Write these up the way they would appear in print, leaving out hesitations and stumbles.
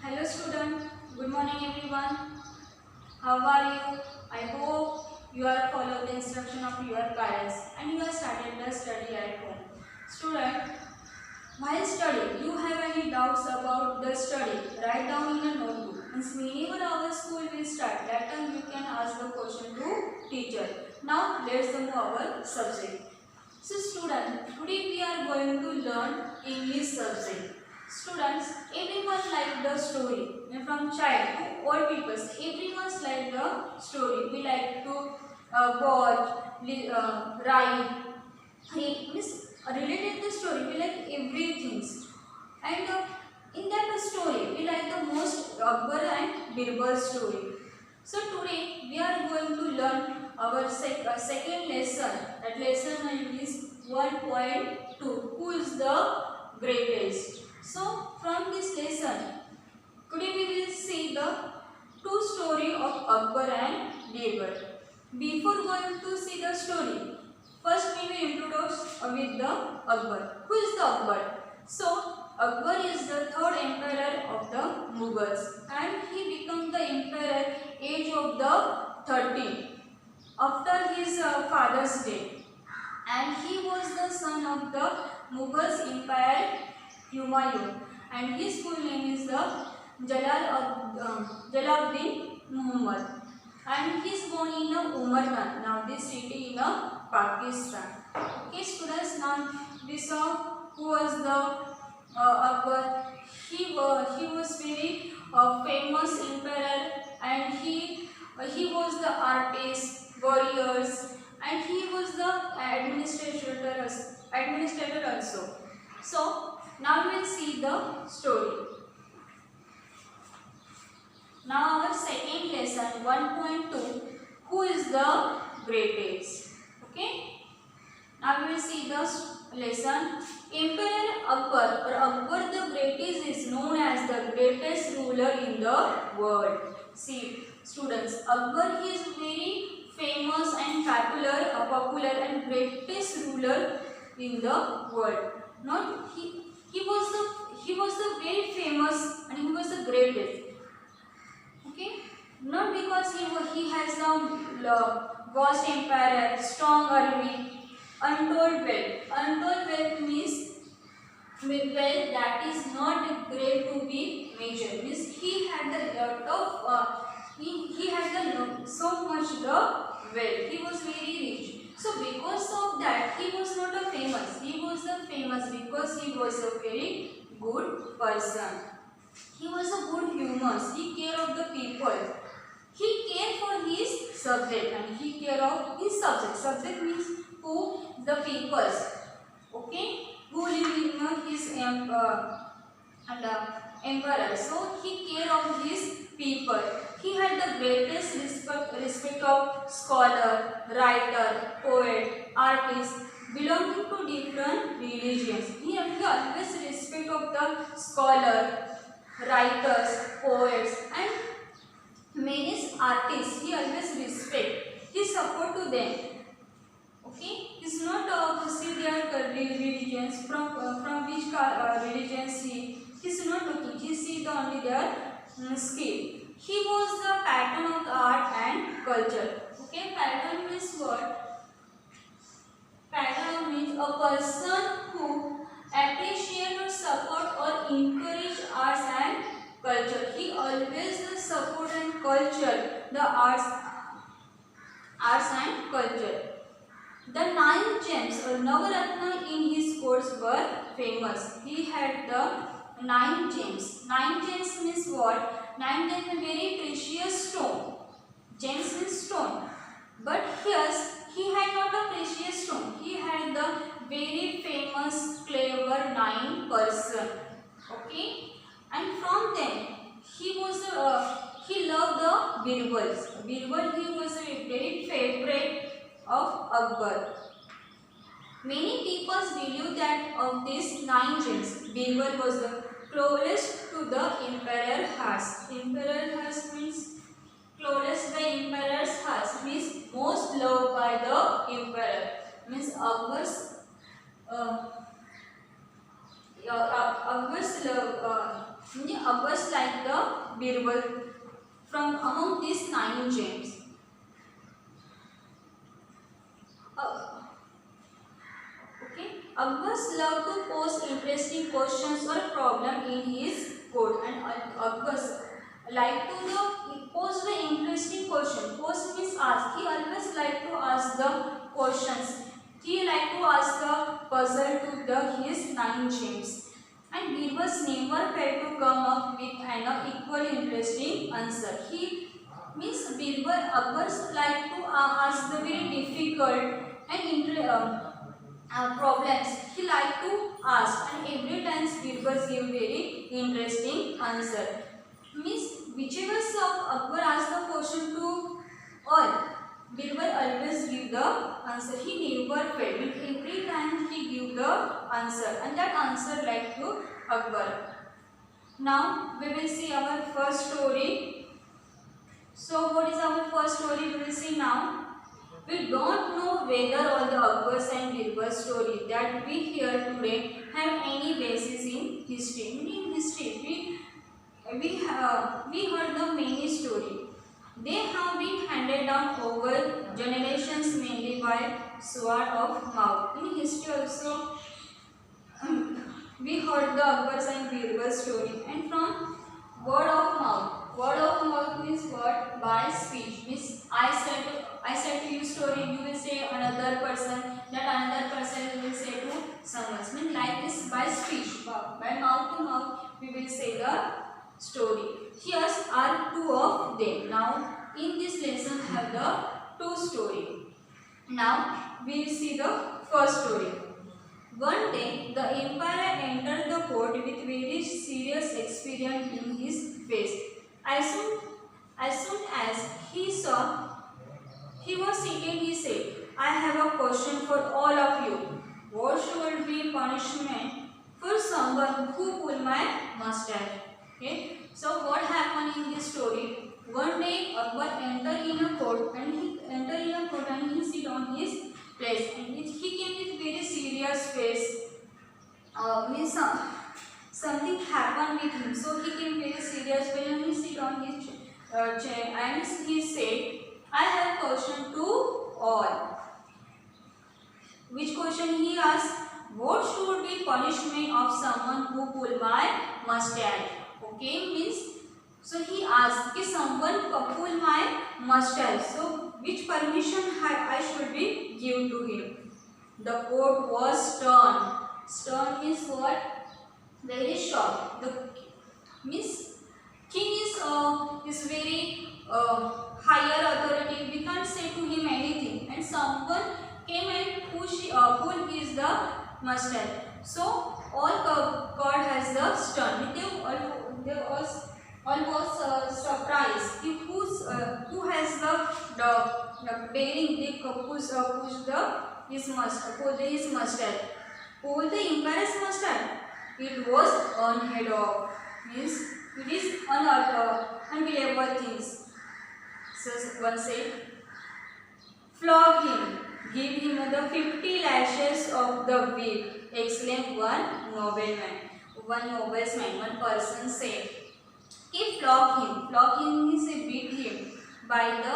Hello student, good morning everyone. How are you? I hope you are following the instruction of your parents and you have started the study at home. Student, while studying, you have any doubts about the study, write down in a notebook. Means whenever our school will start, that time you can ask the question to teacher. Now let's move our subject. So student, today we are going to learn English subject. Students, everyone like the story. And from child to old people, everyone's like the story. We like to watch, write, read. Means related the story. We like everything. And in that story, we like the most Akbar and Birbal story. So today we are going to learn our second lesson. That lesson name is 1.2. Who is the greatest? So from this lesson, today we will see the two story of Akbar and Birbal. Before going to see the story, first we will introduce with the Akbar. Who is the Akbar? So Akbar is the third emperor of the Mughals and he became the emperor age of the 13 after his father's death, and he was the son of the Mughals empire Humayun, and his full name is the Jalaluddin Muhammad, and he is born in Umargan, now this city in Pakistan. Okay students, now we saw who was the Akbar. He was very famous emperor, and he was the artist, warriors, and he was the administrator also. So now we will see the story. Now our second lesson 1.2, who is the greatest? Okay. Now we will see the lesson. Emperor Akbar or Akbar the Greatest is known as the greatest ruler in the world. See students, Akbar is very famous and popular and greatest ruler in the world. Not he was the very famous and he was the greatest. Okay, not because he has the vast empire, strong army, untold wealth. Untold wealth means wealth that is not great to be measured. Means he had the lot of he had the so much the wealth. He was very rich. So because of that, he was not a famous. He was the famous because he was a very good person. He was a good human. He cared of the people. He cared for his subject and he cared of his subject. Subject means who? The peoples. Okay? Who live in his emperor. So he cared of his people. He had the greatest respect of scholar, writer, poet, artist belonging to different religions. He always respect of the scholar, writers, poets, and many artists. He always respect. He support to them. Okay, he's not to see their religions from which religions he's not looking. He see the only their skill. He was the pattern of the art and culture. Okay, pattern means what? Pattern means a person who appreciate or support or encourage arts and culture. He always support and culture the arts and culture. The 9 gems or Navaratna in his courts were famous. He had the 9 gems. 9 gems means what? 9 gems is very precious stone. Gems means stone. But here he had not a precious stone. He had the very famous, clever 9 person. Okay, and from them he loved the Birbals. Birbal, he was a very favorite of Akbar. Many people believe that of these 9 gems, Birbal was the closest to the emperor hearts. Emperor hearts means closest by emperor's hearts means most loved by the emperor. Means Akbar's love म्हणजे Akbar's like the Birbal from among these 9 gems. Okay, Akbar's love to pose interesting questions or problem in his court, and Akbar's like to pose the interesting question. Pose means ask. He always like to ask the questions. He like to ask the puzzle to his 9 gems. And Birbal's never failed to come up with an equally interesting answer. He means Birbal Akbar's like to ask the very difficult and problems. He like to ask, and every time Birbal give very interesting answer. Means whichever Akbar ask the question to all, Birbal always give the answer. He never fail. Every time he give the answer, and that answer like to Akbar. Now we will see our first story. So what is our first story? We will see now. We don't know whether all the Akbar's and Birbal's story that we hear today have any basis in history. In history, we heard the many story. They have been handed down over generations mainly by sword of mouth. In history also, we heard the Akbar's and Birbal's story, and from word of mouth. Word of mouth means what? By speech. Means I said to you story, you will say another person, that another person will say to someone. Means like this by speech, by mouth to mouth, we will say the story. Here are 2 of them. Now in this lesson have the 2 story. Now we will see the first story. One day the emperor entered the court with very serious expression in his face. As soon as he saw he was seated, he said, I have a question for all of you. What should be punishment for someone who pulled my mustache? Okay. So what happened in this story? One day Akbar entered in a court and he sit on his place, and he came with very serious face. Means something happened with him, so he came very serious when he sit on his chair, and he said, I have question to all. Which question he asked? What should be punishment of someone who pull my mustache? Okay, means so he asked, if someone pull my mustache, so which permission I should be give to him? The court was stern. Stern means what? Very shocked. The means king is very higher authority. We can't say to him anything. And someone came and pull his the mustache. So all court has the stern. They all was surprised. Who has the daring? They push his mustache. Pull the emperor's mustache. It was unheard of. Means it is unbelievable things. So one said, flog him, give him the 50 lashes of the whip, exclaimed one nobleman. One person said, if flog him means beat him by the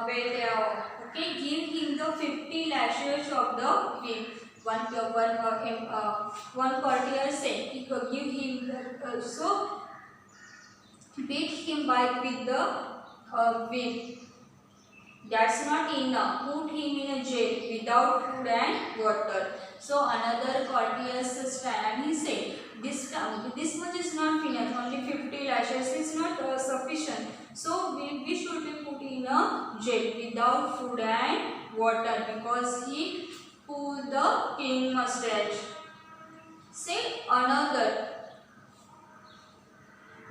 belt. Okay, give him the 50 lashes of the whip. One courtier said, give him so beat him with the whip. That's not enough. Put him in a jail without food and water. So another courtier stand and he said, this much is not enough. Only 50 lashes is not sufficient. So we should be put in a jail without food and water because he pulled the king mustache. Say another,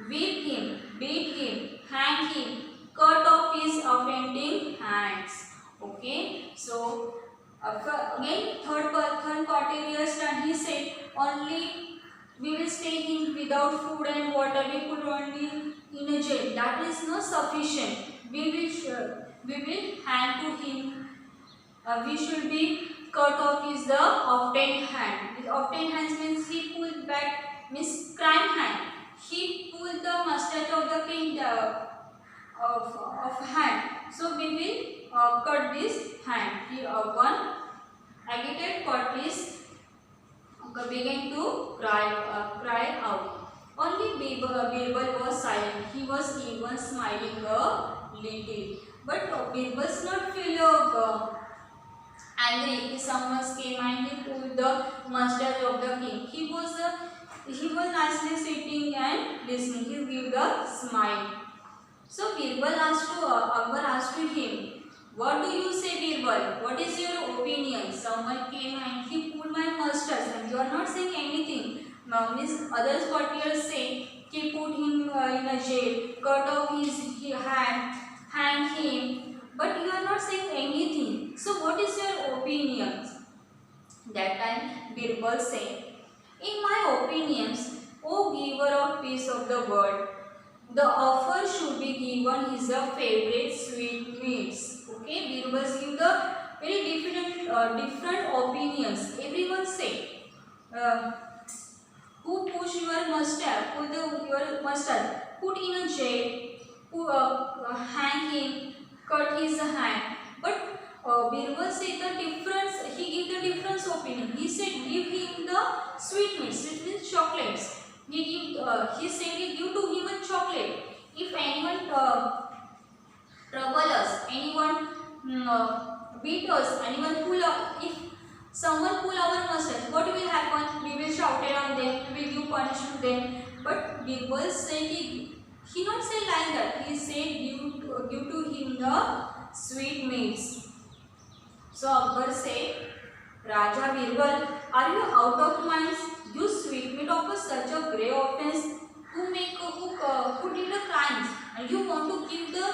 whip him, beat him, hang him, cut off his offending hands. Okay, so again third courtier stand. He said, only we will stay him without food and water. We put only in a jail. That is not sufficient. We will hang to him. We should be cut off is the offended hand. With offended hands means he pulled back, means crime hand. He of hand. So we will cut this hand. Here one agitated tortoise began to cry out. Only Birbal was silent. He was even smiling a little. But Birbal was not feel angry. Someone came and he pulled the mustache of the king. He was nicely sitting and listening. He gave the smile. So Birbal asked to Akbar asked to him, "What do you say, Birbal? What is your opinion? Someone came and he pulled my mustache, and you are not saying anything." Now, others courtiers say he put him in a jail, cut off his hand, hang him, but you are not saying anything. So, what is your opinion? That time, Birbal said, "In my opinions, O giver of peace of the world, the offer should be given his favorite sweetmeats." Okay, Birbal give the very different opinions. Everyone say, who push your mustache, your mustache, put in a jail, hang him, cut his hand. But Birbal said the difference. He gave the different opinion. He said give him the sweetmeats, it means chocolates. He said he give to him a chocolate. If anyone trouble us, anyone beat us, anyone pull up, if someone pull our mustache, what will happen? We will shout it on them, we will give punishment to them. But Birbal said he not say like that. He said give to him the sweetmeats. So Akbar said, "Raja Birbal, are you out of minds? You sweetmeat of such a grave offense, who did the crimes, and you want to give the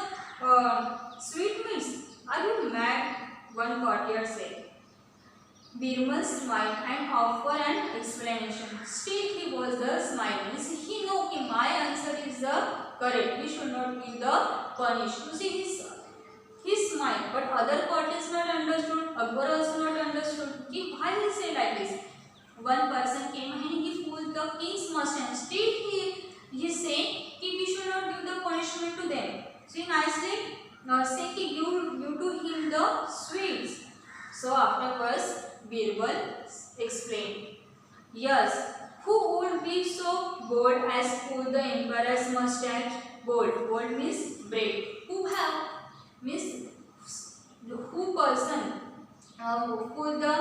sweetmeats? Are you mad?" One courtier said. Birbal smiled and offered an explanation. Still he was the smiling. He know कि my answer is the correct. We should not give the punish. You see he smiled, but other courtiers not understood. Akbar also not understood. Why he say like this? One person came and he pulled the king's mustache. Still he say we should not give the punishment to them. So he nicely say give to him the sweets. So afterwards Birbal explained, "Yes, who would be so bold as pull the emperor's mustache?" Bold means brave. Who person pull the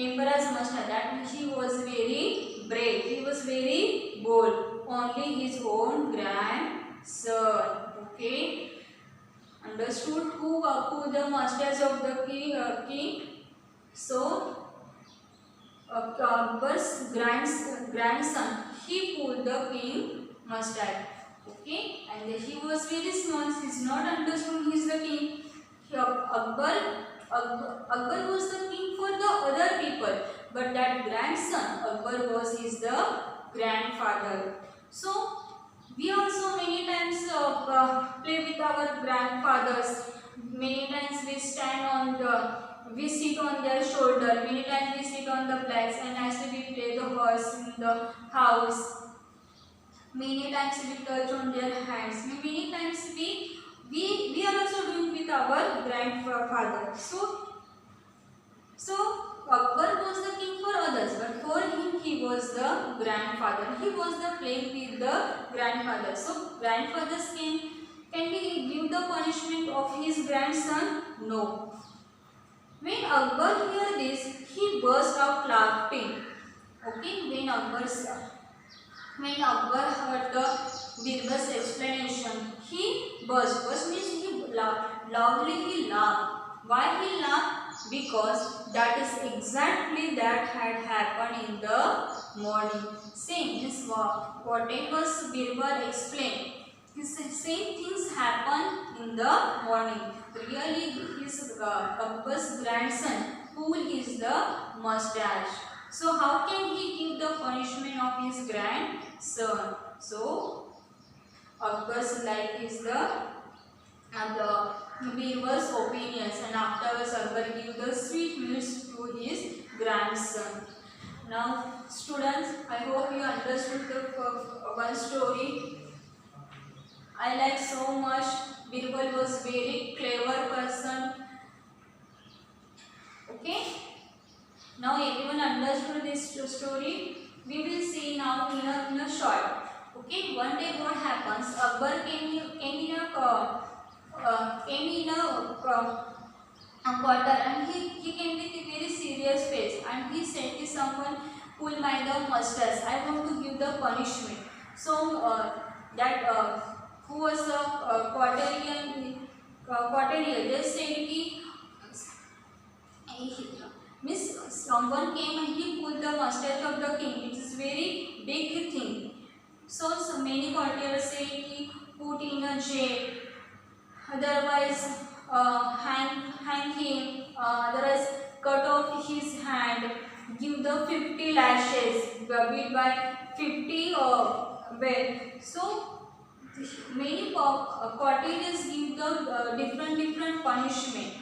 emperor's mustache? That means he was very brave. He was very bold. Only his own grandson. Okay, understood? Who pull the mustache of the king? So Akbar's grandson, he pulled the king mustache. Okay, and he was very small. He is not understood. He is the king. Akbar was the king for the other people, but that grandson Akbar is the grandfather. So we also many times play with our grandfathers. Many times we sit on their shoulder. Many times we sit on the blacks, and actually we play the horse in the house. Many times we touch on their hands. Many times we are also doing with our grandfather. So Akbar was the king for others, but for him he was the grandfather. He was the playing with the grandfather. So grandfathers can we give the punishment of his grandson? No. When Akbar heard this, he burst out laughing. Okay, when Akbar heard the Birbal's explanation, he burst. Burst means he loudly he laughed. Why he laughed? Because that is exactly that had happened in the morning. Same means whatever Birbal explained, same things happen in the morning. Really, his Akbar's grandson pulled his the mustache. So how can he give the punishment of his grandson? So Akbar's life is the Birbal's opinions, and afterwards Akbar give the sweetmeats to his grandson. Now students, I hope you understood the one story. I like so much. Birbal was very clever person. Okay. Now everyone understood this story. We will see now in a short. Okay. One day what happens? Akbar came in a quarter, and he came with a very serious face, and he said to someone, pull my the mustache. I want to give the punishment. So that who was the quarterian just said ki Miss someone came and he pulled the mustache of the king. It is very big thing. So many courtiers say he put in a jail. Otherwise, hang him. Otherwise, cut off his hand. Give the 50 lashes. Beat by 50 bell. So many courtiers give the different punishment.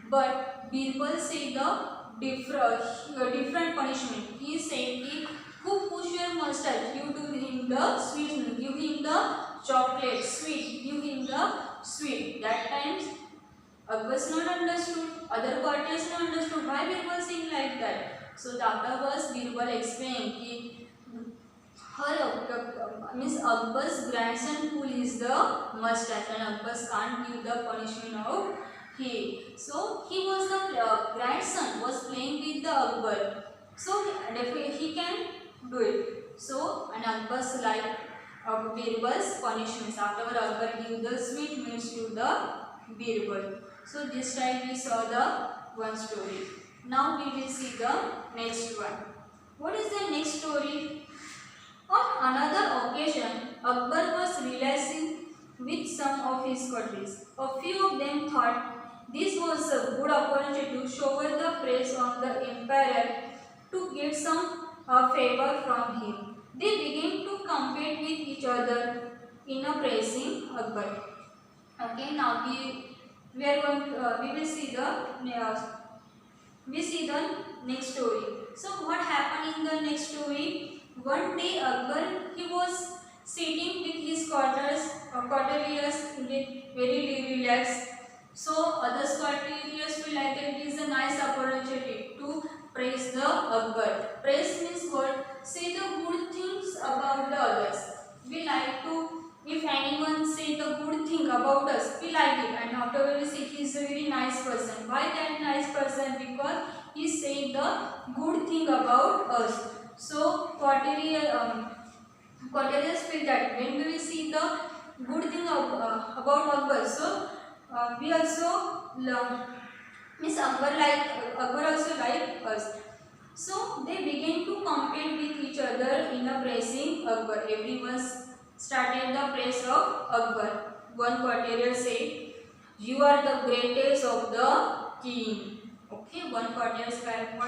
But Birbal said the different punishment. He said, who push your mustache? You do him the sweet, give him the chocolate, sweet, give him the sweet. That times Akbar's not understood, other courtiers not understood why Birbal saying like that. So afterwards Birbal explained means Akbar's grandson pull is the mustache, and Akbar can't give the punishment of he. So he was the grandson was playing with the Akbar. So definitely he can do it. So and Akbar's like Birbal's punishments. Afterward Akbar give the sweet meals to the Birbal. So this time we saw the one story. Now we will see the next one. What is the next story? On another occasion, Akbar was relaxing with some of his courtiers. A few of them thought this was a good opportunity to shower the praise on the emperor to get some favor from him. They began to compete with each other in a praising Akbar. Okay, now we are going. We will see the next story. So what happened in the next story? One day Akbar he was sitting with his courtiers with very relaxed. So other courtiers feel like it is a nice opportunity to praise the Akbar. Praise means what? Say the good things about the others. We like to, if anyone say the good thing about us, we like it, and afterwards we say he is a very nice person. Why that nice person? Because he said the good thing about us. So courtiers feel that when we will see the good thing about Akbar, so we also means Akbar also like us. So they began to compete with each other in a praising Akbar. Everyone started the praise of Akbar. One courtier said, "You are the greatest of the king." Okay, one courtier said,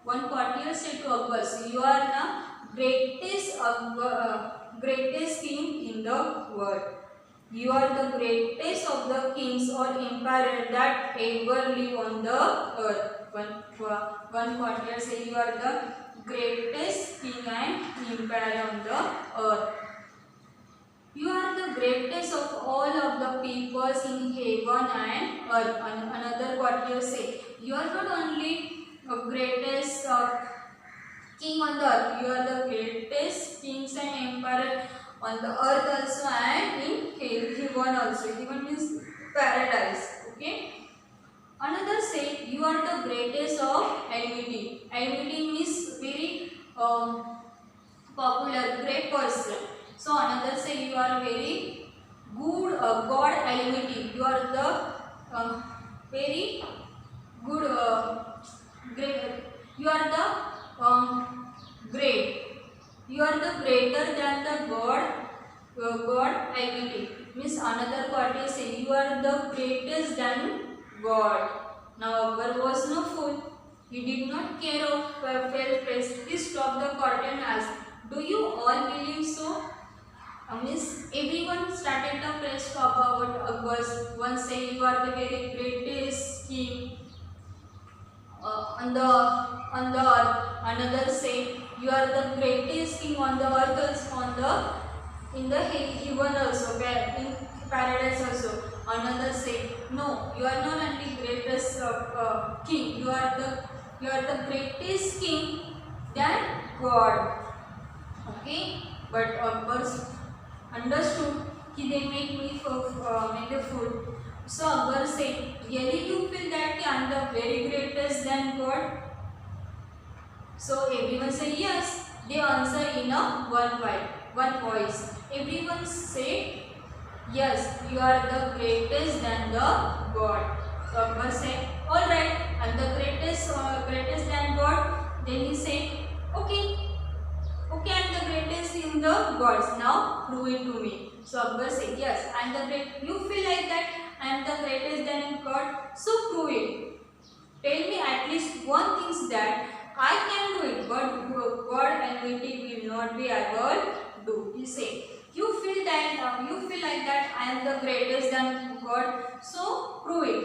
one courtier said to Akbar, "So you are the greatest king in the world. You are the greatest of the kings or emperor that ever live on the earth." One courtier said, "You are the greatest king and emperor on the earth. You are the greatest of all of the peoples in heaven and earth." Another courtier said, "You are not only the greatest king on the earth, you are the greatest kings and emperor on the earth also and in heaven also." Heaven means paradise. Okay. Another say, "You are the greatest of enmity." Enmity means very popular, great person. So another say, "You are very good God enmity." You are the very good great. You are the great. You are the greater than the God enmity. Means another party say, "You are the greatest than God." Now Akbar was no fool. He did not care of fell praise. He stopped the court and asked, "Do you all believe so?" Means everyone started the praise about Akbar. One say, "You are the very greatest king on the earth." Another say, "You are the greatest king on the earth, on the in the heaven also, in paradise also. Another say, no, you are not only greatest king, you are the greatest king than God. Okay, but Akbar understood कि they make the food. So Akbar said, really you feel that I am the very greatest than God? So everyone say yes. They answer in a one voice. Everyone say yes, you are the greatest than the God. So Akbar said, all right, I am the greatest than God. Then he said, okay, okay, I am the greatest in the gods. Now prove it to me. So Akbar said, yes, I am the great. You feel like that I am the greatest than God. So prove it. Tell me at least one thing that I can do it, but God Almighty will not be able to do. He say, you feel like that I am the greatest than God. So prove it.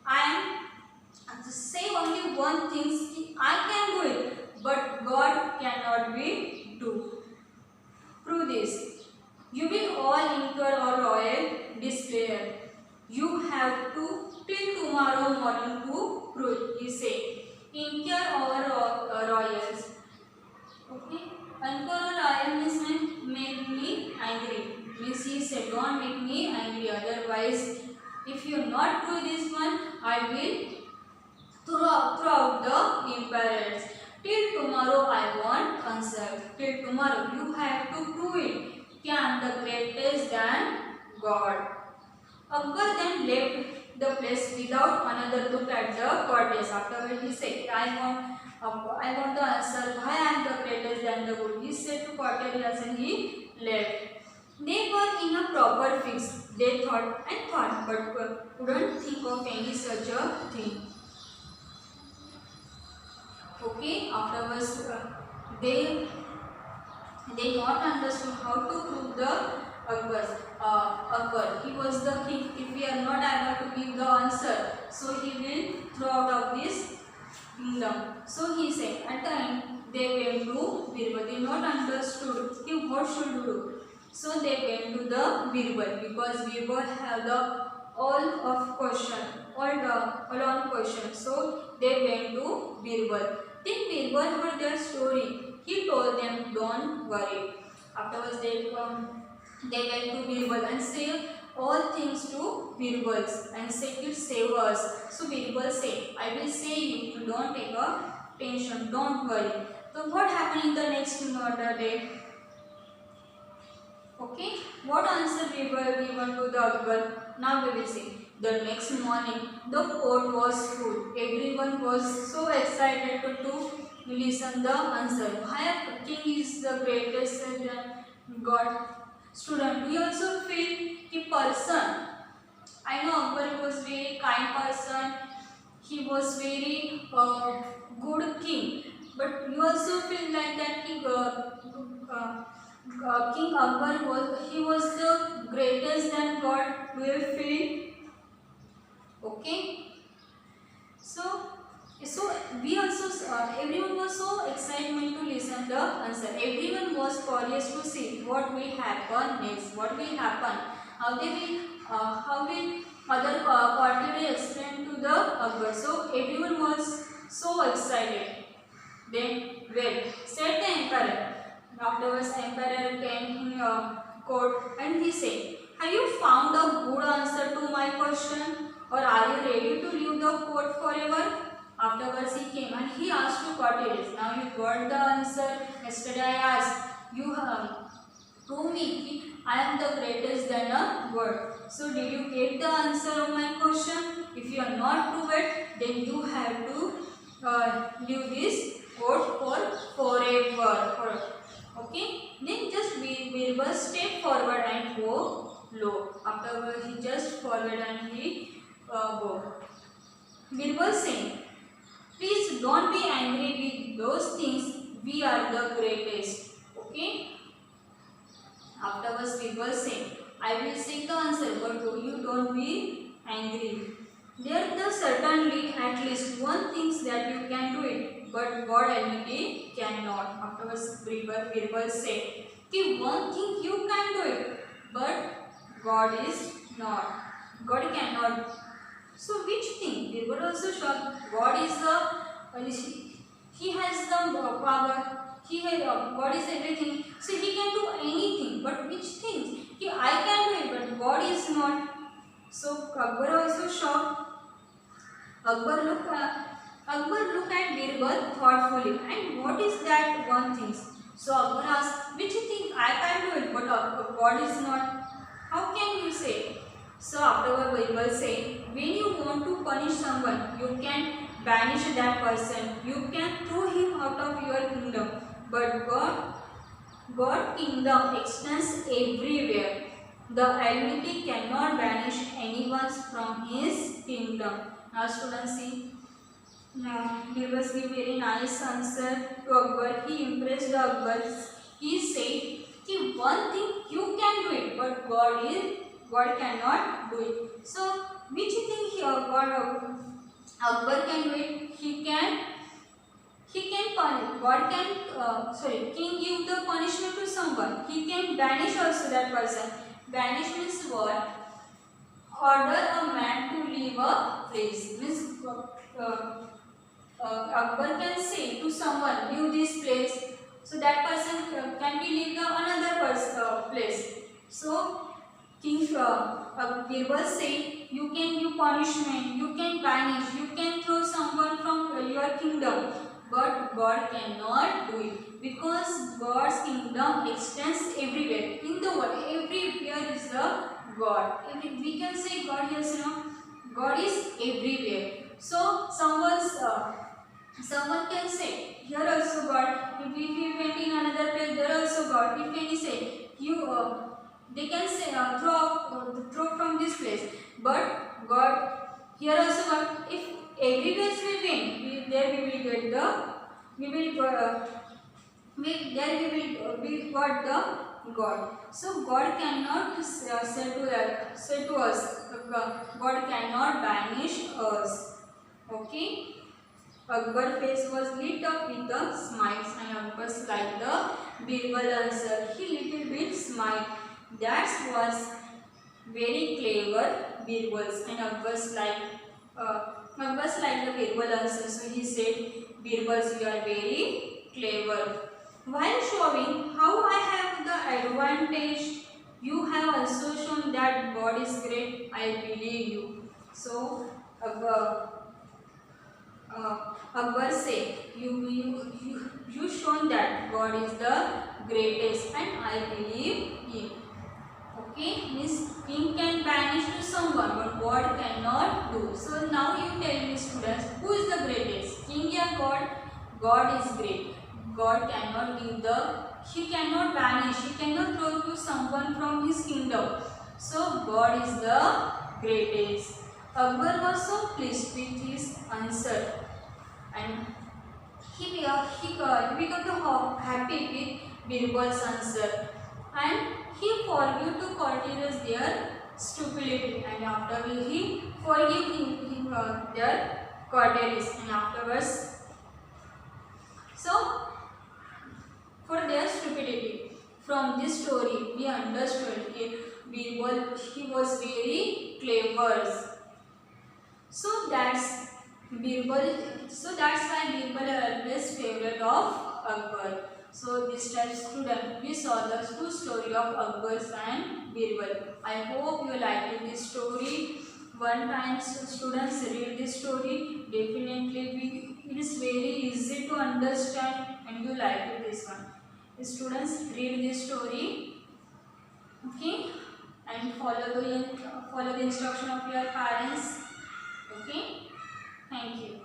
I am say only one thing. I can do it, but God cannot be do. Prove this. You will all incur a royal despair. You have to till tomorrow morning to prove. He say, incur our royals. Okay. Incur or royal means make me angry. Means he said, don't make me angry. Otherwise, if you not do this one, I will throughout the empires. Till tomorrow I want answer. Till tomorrow you have to prove it. I am the greatest than God. Akbar then left the place without another look at the goddess. Afterward he said, I want the answer why I am the greatest than the God. He said to Cortelius and he left. They were in a proper fix. They thought and thought but couldn't think of any such a thing. Okay, afterwards they not understood how to prove the Akbar. He was the king. If we are not able to give the answer, so he will throw out of this kingdom. So he said, at the end they went to Birbal. They not understood what should do. So they went to the Birbal because Birbal have the all on question. So they went to Birbal. Then Birbal heard their story. He told them, don't worry. Afterwards they went to Birbal and said all things to Birbal and said, you save us. So Birbal said, I will save you. You don't take a tension. Don't worry. So what happened in the next day? Okay. What answer Birbal given to the Akbar? Now we will see. The next morning, the court was full. Everyone was so excited to listen the answer. Why king is the greatest God? Student, we also feel he person. I know Akbar was very kind person. He was very good king. But you also feel like that King Akbar was the greatest than God. Do you feel? Okay. So we also everyone was so excitement to listen the answer. Everyone was curious to see what will happen next. What will happen? How will other party will explain to the Akbar. So everyone was so excited. Then said the emperor. Afterwards, emperor came in court and he said, have you found a good answer to my question? Or are you ready to leave the court forever? Afterwards he came and he asked to Cortelius. Now you got the answer. Yesterday I asked. You told me I am the greatest than a God. So did you get the answer of my question? If you are not proved it, then you have to leave this court for forever. Okay. Then just Birbal step forward and go low. Afterwards he just forward and he go. Birbal saying, please don't be angry with those things. We are the greatest. Okay. Afterwards Birbal saying, I will seek the answer, but you don't be angry. There is certainly at least one thing that you can do it. but God Almighty cannot. Afterwards, Birbal said, "कि one thing you can do it, but God is not. God cannot." So which thing? Birbal also shocked. God is the He has the power. He has God is everything. So He can do anything. But which things? कि I can do it, but God is not. So Akbar also shocked. Akbar looked at Birbal thoughtfully, and what is that one thing? So Akbar asked, which thing I can do it, but God is not. How can you say? So afterward Birbal said, when you want to punish someone, you can banish that person. You can throw him out of your kingdom. But God's kingdom extends everywhere. The Almighty cannot banish anyone from His kingdom. Now students see, Birbal gave very nice answer to Akbar. He impressed Akbar. He said, "कि one thing you can do it, but God cannot do it." So which thing Akbar can do it? He can punish. God can King give the punishment to someone. He can banish also that person. Banish means what? Order a man to leave a place. Means Akbar can say to someone, leave this place. So that person can be leave the another place. So King Birbal say, you can give punishment, you can banish, you can throw someone from your kingdom, but God cannot do it, because God's kingdom extends everywhere in the world. Everywhere is the God. We can say God is, God is everywhere. So someone can say, here also God. If we went in another place, there also God. If any say, they can say throw from this place, but God, here also God. If every place we went, there we will get the, we will there we will be got the God. So God cannot say to us. God cannot banish us. Okay. Akbar's face was lit up with a smile, and Akbar's like the Birbal answer. He little bit smiled. That was very clever, Birbal's, and Akbar's like the Birbal answer. So he said, Birbal's, you are very clever. While showing how I have the advantage, you have also shown that God is great. I believe you. So Akbar said, you shown that God is the greatest, and I believe him. Okay, means king can banish to someone, but God cannot do. So now you tell me, students, who is the greatest, king or God? God is great. God cannot give he cannot banish, he cannot throw to someone from his kingdom. So God is the greatest. Akbar was so pleased with his answer, and he became happy with Birbal's answer, and he forgave to courtiers their stupidity, and afterwards he forgave their courtiers, and afterwards, so for their stupidity. From this story we understood that Birbal, he was very clever. So that's Birbal. So that's why Birbal are always favorite of Akbar. So this time student, we saw the two story of Akbar and Birbal. I hope you liked this story. One time students read this story, definitely it is very easy to understand, and you like this one. Students, read this story, okay, and follow the instruction of your parents. Okay, thank you.